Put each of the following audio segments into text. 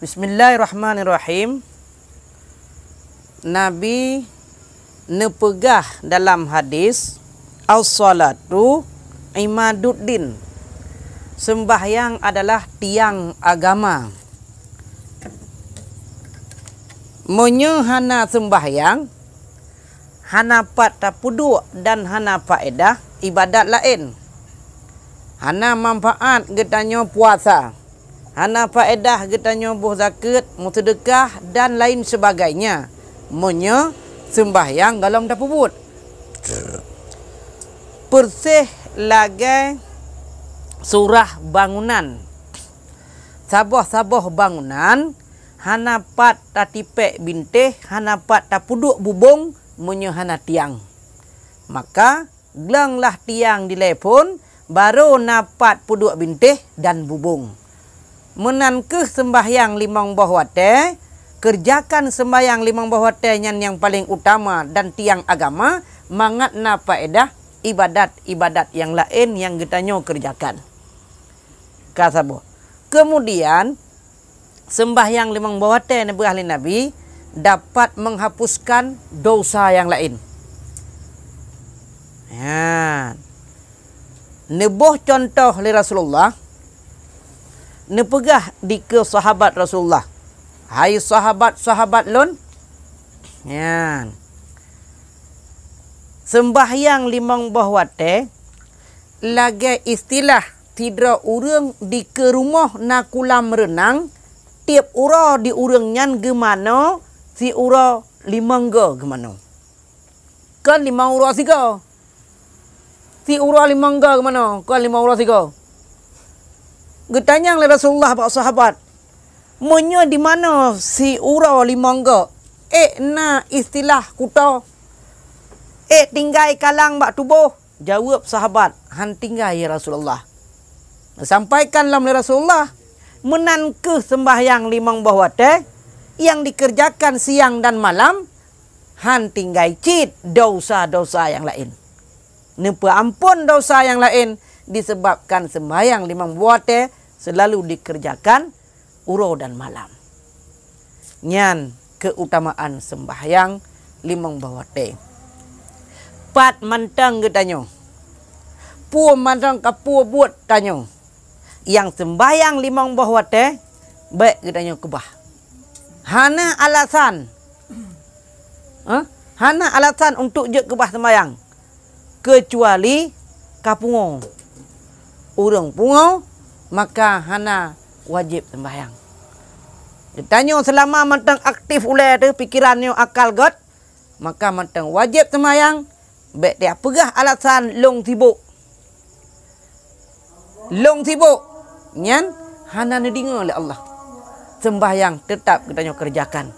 Bismillahirrahmanirrahim. Nabi nepegah dalam hadis as-salatu imaduddin. Sembahyang adalah tiang agama. Monyo hana sembahyang, hana pat tapuduk dan hana faedah ibadat lain. Hana manfaat getanyo puasa. Hana faedah getanyo buh zakat, sedekah dan lain sebagainya. Monyo sembahyang galam tapubut. Persih lagai surah bangunan. Saboh-saboh bangunan hana pat tatipek bintih, hana pat tapuduk bubung, monyo hana tiang. Maka gelanglah tiang di lepon, baru napat puduk bintih dan bubung. Menankeh sembahyang limang bahwate, kerjakan sembahyang limang bahwate yang paling utama dan tiang agama, mangat na faedah ibadat-ibadat yang lain yang getanyo kerjakan. Kasabo. Kemudian sembahyang limang bahwate Nabi ahli Nabi dapat menghapuskan dosa yang lain. Ya. Nebuh contoh li Rasulullah, nepegah di ke sahabat Rasulullah. Hai sahabat-sahabat lon. Ya. Sembahyang limang bahwate lagi istilah tidra urang di ke rumah na kulam renang, tiap ura di urang nyan gemano, si ura limang ge gemano. Kan limang ura siga. Si ura limang ge gemano, kan limang ura siga. Getanyang le Rasulullah pak sahabat, monyo di mana si ura limangga? Na istilah kuta. Tinggai kalang bak tubuh. Jawab sahabat, han tinggai ya Rasulullah. Sampaikan lam le Rasulullah, menankeh sembahyang limang bahwate yang dikerjakan siang dan malam, han tinggai cit dosa-dosa yang lain. Nepa ampun dosa yang lain disebabkan sembahyang limang bahwate selalu dikerjakan uro dan malam. Nyan keutamaan sembahyang limang bahwate. Pat mantang getanyo. Pu mantang kapu buat tanyo. Yang sembahyang limang bahwate baik getanyo kebah. Hana alasan. Hana alasan untuk je kebah sembahyang. Kecuali kapungo. Urang pungo, maka hana wajib sembahyang. Ditanya selama mantang aktif ulai tu pikirannya akal got, maka mantang wajib sembahyang. Baik dia pegah alasan long sibuk. Long sibuk. Nyan hana nedinga oleh Allah. Sembahyang tetap kita kerjakan.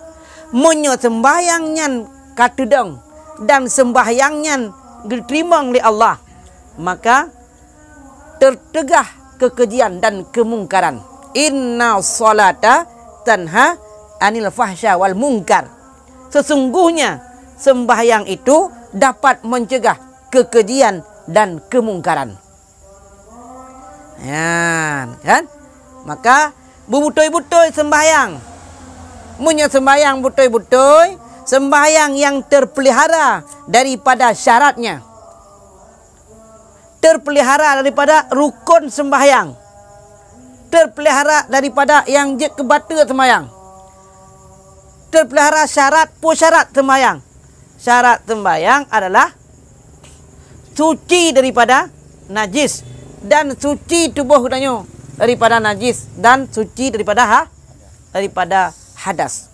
Monyo sembahyang nyan katedang dan sembahyang nyan diterima oleh Allah, maka tertegah kekejian dan kemungkaran. Inna salata tanha anil fahsya wal munkar. Sesungguhnya sembahyang itu dapat mencegah kekejian dan kemungkaran. Ya, kan? Maka bebutoy-butoy sembahyang. Munnya sembahyang butoy-butoy, sembahyang yang terpelihara daripada syaratnya. Terpelihara daripada rukun sembahyang. Terpelihara daripada yang je kebata sembahyang. Terpelihara syarat pusyarat sembahyang. Syarat sembahyang adalah suci daripada najis dan suci tubuh katanya daripada najis dan suci daripada hadas.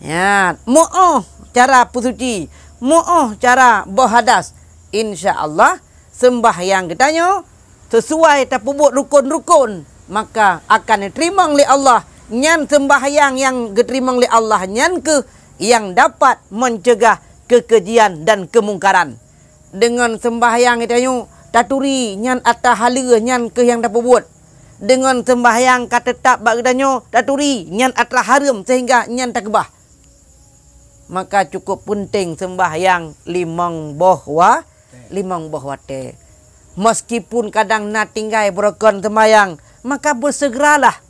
Ya, mu'oh cara bersuci, mu'oh cara berhadas. Insya-Allah sembahyang katanya sesuai tapubut rukun-rukun, maka akan diterima oleh Allah. Nyan sembahyang yang diterima oleh Allah nyan ke yang dapat mencegah kekejian dan kemungkaran. Dengan sembahyang katanya taturi nyan atas hala nyan ke yang dapat buat. Dengan sembahyang kata tetap bak katanya taturi nyan atas haram sehingga nyan tak kebah. Maka cukup penting sembahyang limang bahwate. Meskipun kadang nak tinggal berokon sembahyang, maka bersegeralah.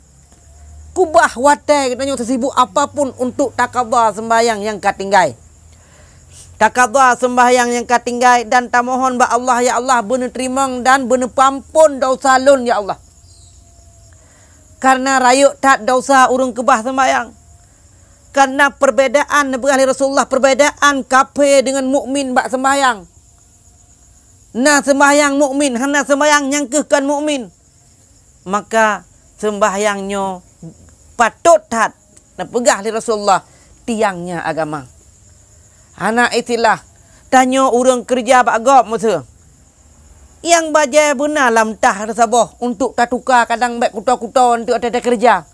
kubah wate katanya sesibuk apapun untuk takabah sembahyang yang katinggai. Takabah sembahyang yang katinggai dan tamohon ba Allah ya Allah bener terimang dan bener pampun dosa lun ya Allah. Karena rayuk tak dosa urung kebah sembahyang. Karena perbedaan Nabi Rasulullah, perbedaan kafir dengan mukmin bak sembahyang. Nah sembahyang mukmin, hana sembahyang nyangkehkan mukmin. Maka sembahyangnya patut tat nak pegah li Rasulullah tiangnya agama. Anak itilah tanya orang kerja bak gop masa. Yang bajai benar lam tah sabah untuk tak tukar kadang baik kuto-kuto untuk ada kerja.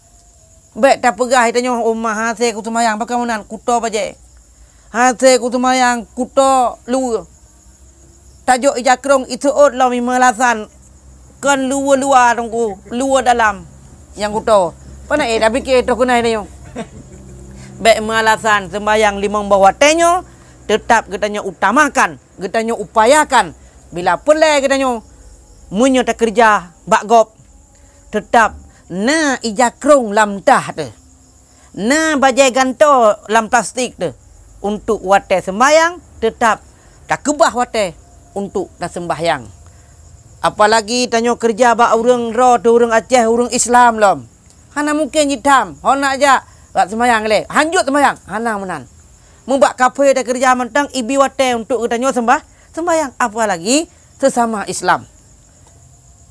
Baik tak pegah tanya umah hasil ku semayang pakai menan kuto bajai. Hasil ku semayang kuto lu. Tajuk ijakrong itu ot lau mimalasan kan luar tunggu luar dalam yang kuto. Pana dah fikir tu kunai tanya. Baik malasan sembayang limang bawah tenyo tetap katanya utamakan, katanya upayakan. Bila pelai katanya munyo tak kerja bak gop tetap na ijakrong lam tah tu. Na bajai ganto lam plastik tu untuk wate sembayang tetap tak kebah wate untuk tak sembahyang. Apalagi tanya kerja bak urang ro tu urang Aceh, urang Islam lom. Hana mungkin hitam, hona aja bak sembahyang le. Hanjut sembahyang, hana menan. Membak kafe dah kerja mentang ibi wate untuk katanya sembahyang apalagi sesama Islam.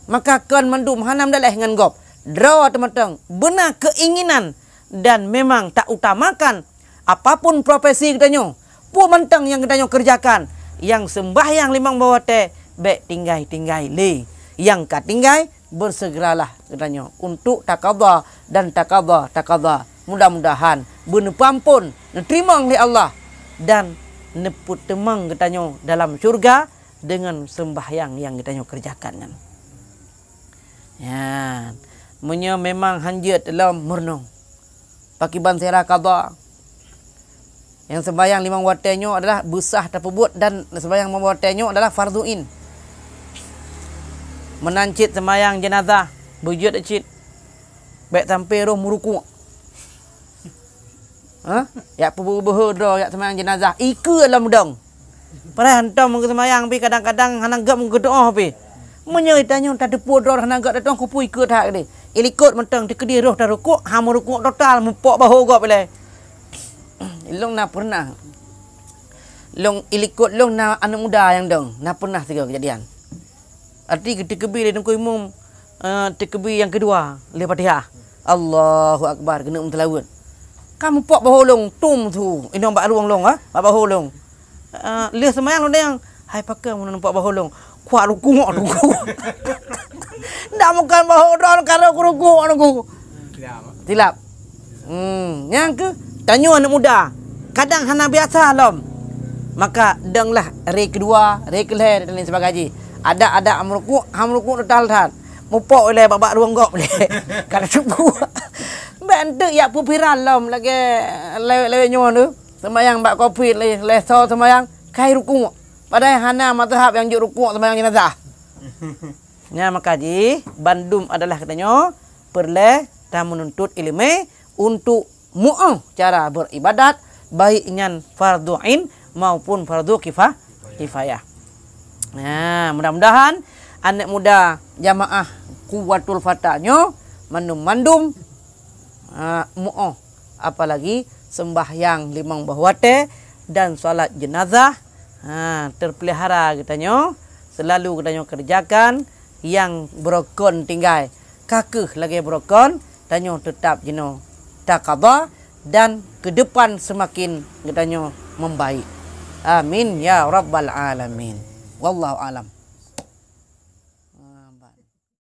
Maka kan mandum hanam daleh ngan gop. Draw teman-teman benar keinginan dan memang tak utamakan apapun profesi katanya. Pu mentang yang katanya kerjakan yang sembahyang limang bawate baik tinggai le. Yang katinggai bersegeralah katanya untuk takabah dan takabah. Mudah-mudahan benar pampun terima oleh Allah dan neput temang katanya dalam syurga dengan sembahyang yang katanya kerjakan kan. Ya, munya memang hanjut dalam murnong. Pakiban sera qada. Yang sembahyang limang waktunya adalah besah tersebut dan sembahyang limang waktunya adalah farduin. Menancit sembahyang jenazah, bujut cit. Baik sampai roh meruku. Ya pubuh dro ya sembahyang jenazah ike dalam mudang. Pada hantam ke sembahyang pi kadang-kadang hanang gap ke doa pi. Menyoi tanya tak depu dro hanang gap datang kupu ike tak ni. Ilikut mentang dikedi roh dah rukuk, ha merukuk total mupok bahu gap le. Long na pernah. Long ilikut long na anak muda yang dong. Na pernah tiga kejadian. Arti kebi dia dengku imam kebi yang kedua le Fatihah. Allahu akbar kena telawut. Kamu pok baholong tum tu. Ini bak ruang long bak baholong. Leh semayang lo yang hai pakai mun nampak baholong. Kuat ruku. Ndak makan baholong karo ruku. Tilap. Yang ke tanya anak muda. Kadang hana biasa lom. Maka denglah re kedua, re keleh dan lain sebagainya. Ada hamruku total tat. Mupok oleh babak ruang gop boleh. Kalau cubu. Bentuk ya pupiran lom lagi lewe nyon tu. Sembayang bak kopi le so sembayang kai ruku. Padahal hana mazhab yang juk ruku sembayang jenazah. Ya maka ji Bandung adalah katanya perle dan menuntut ilmu untuk mu'ah cara beribadat baik nyan fardu ain maupun fardu kifayah. Nah, mudah-mudahan anak muda jamaah Quwwatul Fatahnya mandum mu'ah apalagi sembahyang limang bahwate dan solat jenazah terpelihara katanya selalu katanya kerjakan yang berokon tinggal kakeh lagi berokon tanya tetap jeno takabah dan ke depan semakin katanya membaik. Amin ya rabbal alamin. Wallahu alam.